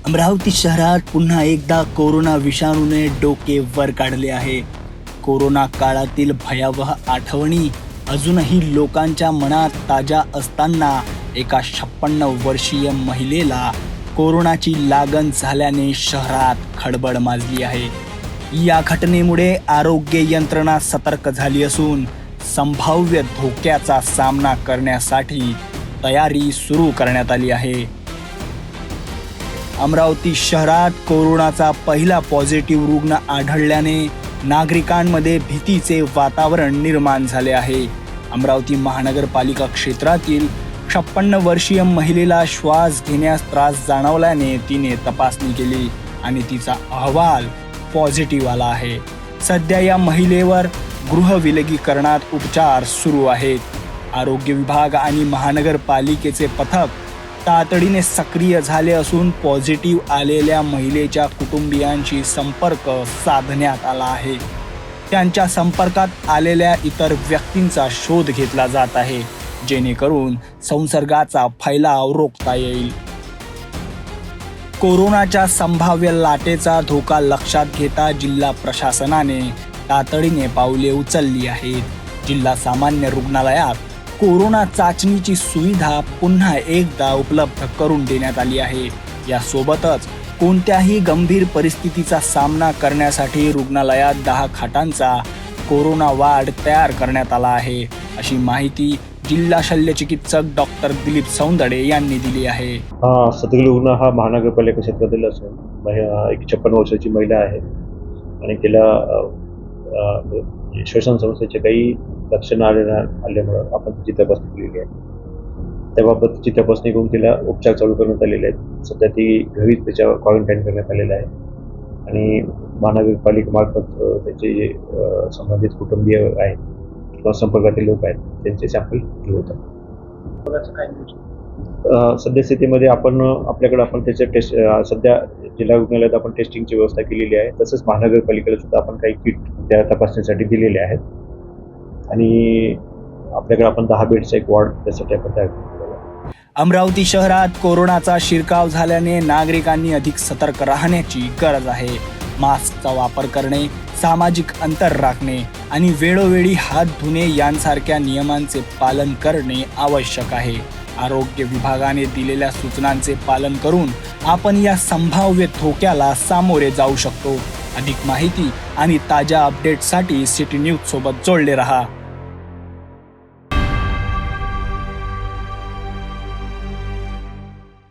अमरावती शहरात पुन्हा एकदा कोरोना विषाणूने डोके वर काढले आहे. कोरोना काळातील भयावह आठवणी अजूनही लोकांच्या मनात ताज्या असताना एका 56 वर्षीय महिलेला कोरोनाची लागण झाल्याने शहरात खळबळ माजली आहे. या घटनेमुळे आरोग्य यंत्रणा सतर्क झाली असून संभाव्य धोक्याचा सामना करण्यासाठी तयारी सुरू करण्यात आली आहे. अमरावती शहरात कोरोनाचा पहिला पॉझिटिव्ह रुग्ण आढळल्याने नागरिकांमध्ये भीतीचे वातावरण निर्माण झाले आहे. अमरावती महानगरपालिका क्षेत्रातील 56 वर्षीय महिलेला श्वास घेण्यास त्रास जाणवल्याने तिने तपासणी केली आणि तिचा अहवाल पॉझिटिव्ह आला आहे. सध्या या महिलेवर गृहविलगीकरणात उपचार सुरू आहेत. आरोग्य विभाग आणि महानगरपालिकेचे पथक तातडीने सक्रिय झाले असून पॉझिटिव्ह आलेल्या महिलेच्या कुटुंबियांशी संपर्क साधण्यात आला आहे. त्यांच्या संपर्कात आलेल्या इतर व्यक्तींचा शोध घेतला जात आहे, जेणेकरून संसर्गाचा फैलाव रोखता येईल. कोरोनाच्या संभाव्य लाटेचा धोका लक्षात घेता जिल्हा प्रशासनाने तातडीने पावले उचलली आहेत. जिल्हा सामान्य रुग्णालयात कोरोना चाचणीची सुविधा पुन्हा एकदा उपलब्ध करून देण्यात आली आहे. यासोबतच कोणत्याही गंभीर परिस्थितीचा सामना करण्यासाठी रुग्णालयात 10 खाटांचा कोरोना वार्ड तयार करण्यात आला आहे, अशी माहिती जिल्हा शल्यचिकित्सक डॉक्टर दिलीप सौंदडे यांनी दिली आहे. सदगीर रुग्ण हा महानगरपालिका क्षेत्रातील असून एक 56 वर्षाची महिला आहे आणि तिला श्वसन समस्येचे काही लक्षणं आल्यामुळं आपण तिची तपासणी केलेली आहे. त्याबाबत तिची तपासणी करून तिला उपचार चालू करण्यात आलेले आहेत. सध्या ती घरीच त्याच्यावर क्वारंटाईन करण्यात आलेलं आहे आणि महानगरपालिकेमार्फत त्याचे जे संबंधित कुटुंबीय आहेत किंवा संपर्कातील लोक आहेत त्यांचे सॅम्पल घेऊ होतात. सध्या स्थितीमध्ये आपल्याकडे त्याचे टेस्ट सध्या जिल्हा रुग्णालयात आपण टेस्टिंगची व्यवस्था केलेली आहे. तसंच महानगरपालिकेला सुद्धा आपण काही किट त्या तपासणीसाठी दिलेले आहेत आणि आपल्याकडे आपण 10 बेडचा एक वॉर्ड त्यासाठी आपण तयार केलेला आहे. अमरावती शहरात कोरोनाचा शिरकाव झाल्याने नागरिकांनी अधिक सतर्क राहण्याची गरज आहे. मास्कचा वापर करणे, सामाजिक अंतर राखणे आणि वेळोवेळी हात धुणे यांसारख्या नियमांचे पालन करणे आवश्यक आहे. आरोग्य विभागाने दिलेल्या सूचनांचे पालन करून आपण या संभाव्य धोक्याला सामोरे जाऊ शकतो. अधिक माहिती आणि ताज्या अपडेट्ससाठी सिटी न्यूज सोबत जोडले रहा.